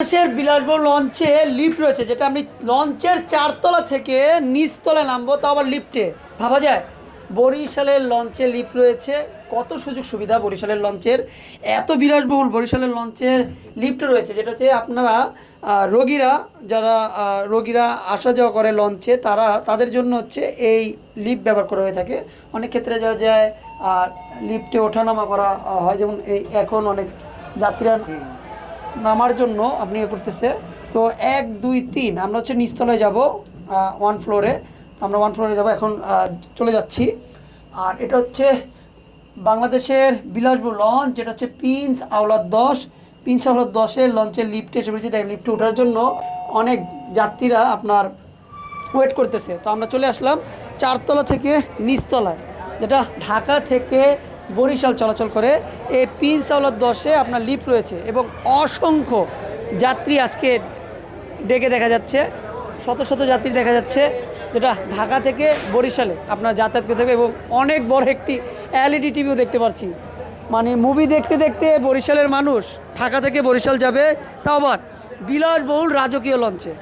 বাংলাদেশের বিলাসবহুল লঞ্চে লিফট রয়েছে, যেটা আমি লঞ্চের 4 তলা থেকে নিচতলায় নামবো, তাও আবার লিফটে। ভাবা যায় বরিশালের লঞ্চে লিফট রয়েছে, কত সুযোগ সুবিধা বরিশালের লঞ্চের। এত বিলাসবহুল বরিশালের লঞ্চের লিফট রয়েছে, যেটা হচ্ছে আপনারা রোগীরা, যারা রোগীরা আসা যাওয়া করে লঞ্চে, তাদের জন্য হচ্ছে এই লিফট ব্যবহার করা হয়ে থাকে। অনেক ক্ষেত্রে যাওয়া যায় লিফটে ওঠানামা করা হয়, যেমন এই এখন অনেক যাত্রীরা নামার জন্য আপনি করতেছে। তো 1 2 3 আমরা হচ্ছে নিচতলায় যাব, 1 ফ্লোরে। আমরা 1 ফ্লোরে যাব, এখন চলে যাচ্ছি। আর এটা হচ্ছে বাংলাদেশের বিলাসবহুল লঞ্চ, যেটা হচ্ছে প্রিন্স আওলাদ 10। প্রিন্স আওলাদ 10-এর লঞ্চের লিফটে এসে পড়েছি। দেখেন লিফটে ওঠার জন্য অনেক যাত্রীরা আপনার ওয়েট করতেছে। তো আমরা চলে আসলাম 4 তলা থেকে নিচতলায়, যেটা ঢাকা থেকে বরিশাল চলাচল করে। এই প্রিন্স আওলাদ 10-এ আপনার লিফট রয়েছে এবং অসংখ্য যাত্রী আজকে ডেকে দেখা যাচ্ছে, শত শত যাত্রী দেখা যাচ্ছে, যেটা ঢাকা থেকে বরিশালে আপনার যাতায়াত করতে হবে। এবং অনেক বড় একটি এলইডি টিভিও দেখতে পাচ্ছি। মানে মুভি দেখতে দেখতে বরিশালের মানুষ ঢাকা থেকে বরিশাল যাবে, তাও আবার বিলাসবহুল রাজকীয় লঞ্চে।